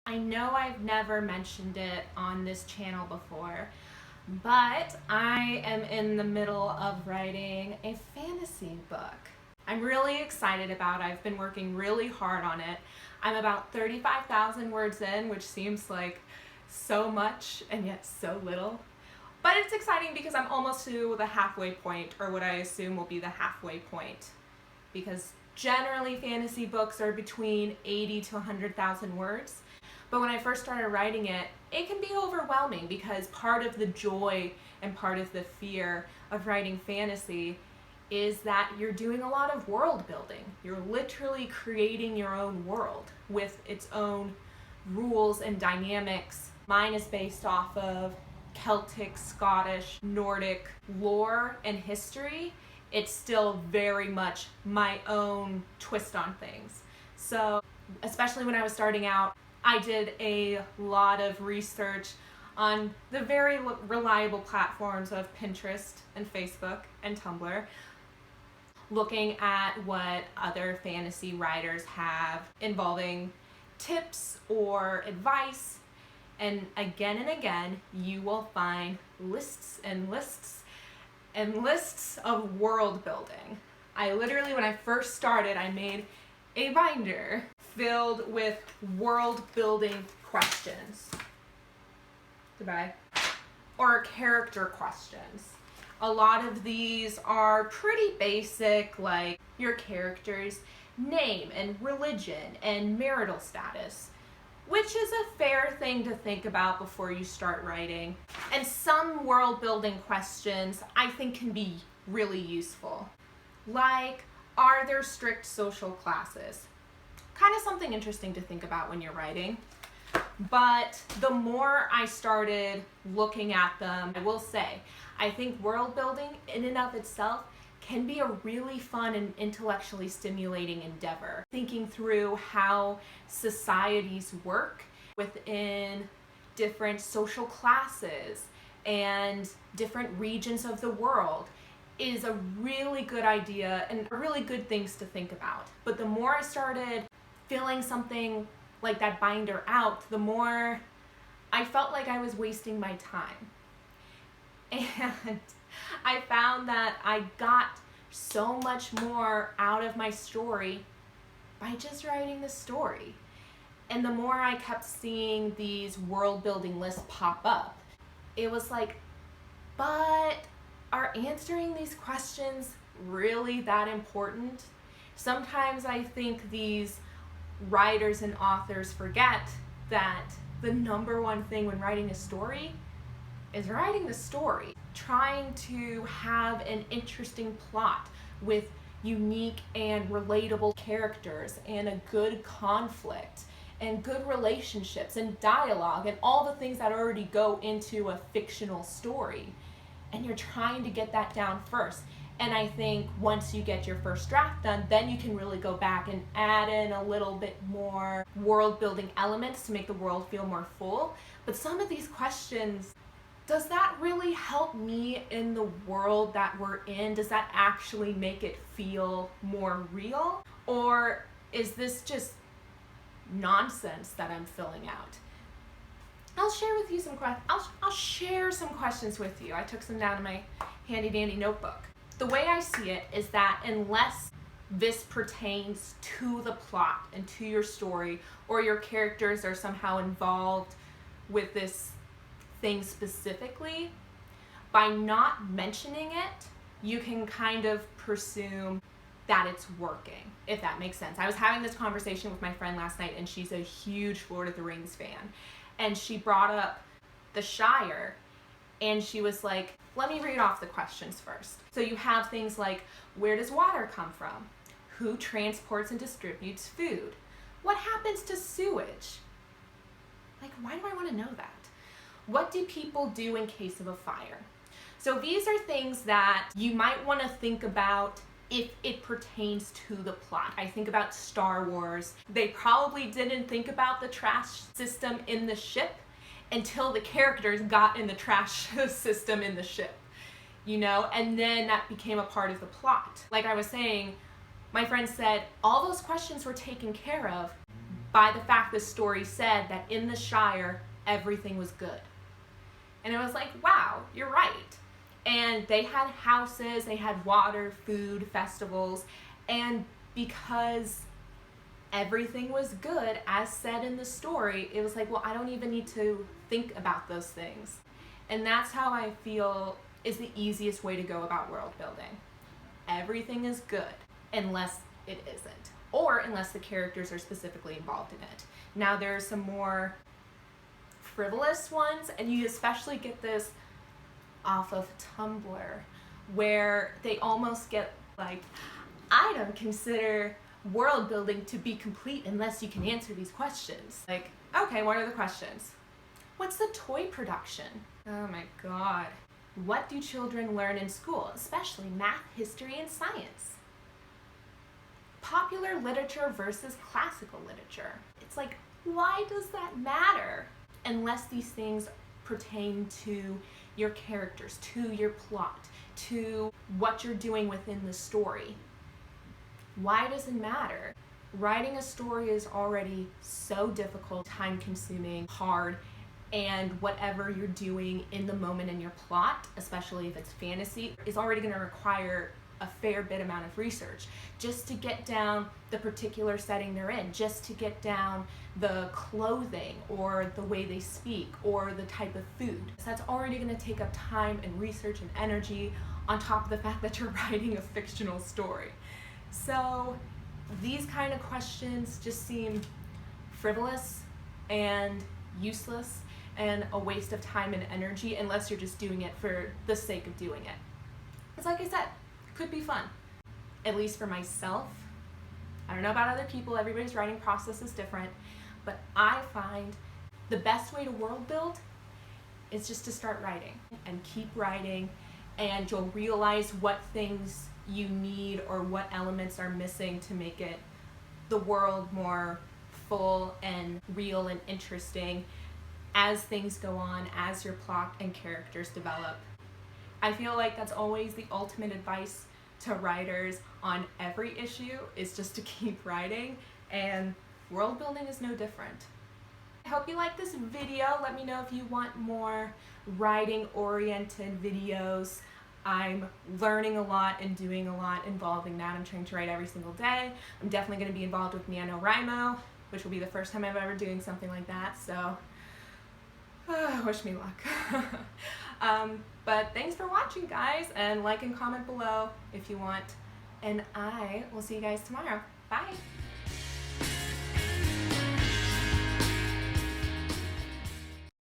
I know I've never mentioned it on this channel before, but I am in the middle of writing a fantasy book. I'm really excited about it. I've been working really hard on it. I'm about 35,000 words in, which seems like so much and yet so little. But it's exciting because I'm almost to the halfway point, or what I assume will be the halfway point. Because generally fantasy books are between 80 to 100,000 words. But when I first started writing it, it can be overwhelming because part of the joy and part of the fear of writing fantasy is that you're doing a lot of world building. You're literally creating your own world with its own rules and dynamics. Mine is based off of Celtic, Scottish, Nordic lore and history. It's still very much my own twist on things. So, especially when I was starting out, I did a lot of research on the very reliable platforms of Pinterest and Facebook and Tumblr, looking at what other fantasy writers have involving tips or advice. And again, you will find lists and lists and lists of world building. I literally, when I first started, I made a binder filled with world building questions. Goodbye. Or character questions. A lot of these are pretty basic, like your character's name and religion and marital status, which is a fair thing to think about before you start writing. And some world building questions I think can be really useful. Like, are there strict social classes? Kind of something interesting to think about when you're writing. But the more I started looking at them, I will say, I think world building in and of itself can be a really fun and intellectually stimulating endeavor. Thinking through how societies work within different social classes and different regions of the world is a really good idea and really good things to think about. But the more I started filling something like that binder out, the more I felt like I was wasting my time. And I found that I got so much more out of my story by just writing the story. And the more I kept seeing these world building lists pop up, it was like, but are answering these questions really that important? Sometimes I think these writers and authors forget that the number one thing when writing a story is writing the story. Trying to have an interesting plot with unique and relatable characters and a good conflict and good relationships and dialogue and all the things that already go into a fictional story. And you're trying to get that down first. And I think once you get your first draft done, then you can really go back and add in a little bit more world building elements to make the world feel more full. But some of these questions, does that really help me in the world that we're in? Does that actually make it feel more real? Or is this just nonsense that I'm filling out? I'll share with you some questions. I'll share some questions with you. I took some down in my handy dandy notebook. The way I see it is that unless this pertains to the plot and to your story, or your characters are somehow involved with this thing specifically, by not mentioning it, you can kind of presume that it's working, if that makes sense. I was having this conversation with my friend last night, and she's a huge Lord of the Rings fan. And she brought up the Shire, and she was like, let me read off the questions first. So you have things like, where does water come from? Who transports and distributes food? What happens to sewage? Like, why do I want to know that? What do people do in case of a fire? So these are things that you might want to think about if it pertains to the plot. I think about Star Wars. They probably didn't think about the trash system in the ship until the characters got in the trash system in the ship, you know, and then that became a part of the plot. Like I was saying, my friend said all those questions were taken care of by the fact the story said that in the Shire, everything was good. And it was like, wow, you're right. And they had houses, they had water, food, festivals, and because everything was good, as said in the story, it was like, well, I don't even need to think about those things. And that's how I feel is the easiest way to go about world building. Everything is good unless it isn't, or unless the characters are specifically involved in it. Now there are some more frivolous ones, and you especially get this off of Tumblr, where they almost get like, I don't consider world building to be complete unless you can answer these questions. Like, okay, what are the questions? What's the toy production? Oh my god. What do children learn in school, especially math, history, and science? Popular literature versus classical literature. It's like, why does that matter? Unless these things pertain to your characters, to your plot, to what you're doing within the story. Why does it matter? Writing a story is already so difficult, time-consuming, hard, and whatever you're doing in the moment in your plot, especially if it's fantasy, is already going to require a fair bit amount of research just to get down the particular setting they're in, just to get down the clothing or the way they speak or the type of food. So that's already going to take up time and research and energy on top of the fact that you're writing a fictional story. So these kind of questions just seem frivolous and useless and a waste of time and energy unless you're just doing it for the sake of doing it. It's like I said, it could be fun. At least for myself. I don't know about other people, everybody's writing process is different, but I find the best way to world build is just to start writing and keep writing, and you'll realize what things you need or what elements are missing to make it the world more full and real and interesting as things go on, as your plot and characters develop. I feel like that's always the ultimate advice to writers on every issue, is just to keep writing, and world building is no different. I hope you like this video. Let me know if you want more writing oriented videos. I'm learning a lot and doing a lot involving that. I'm trying to write every single day. I'm definitely going to be involved with NaNoWriMo, which will be the first time I'm ever doing something like that, so wish me luck. But thanks for watching, guys, and like and comment below if you want, and I will see you guys tomorrow. Bye!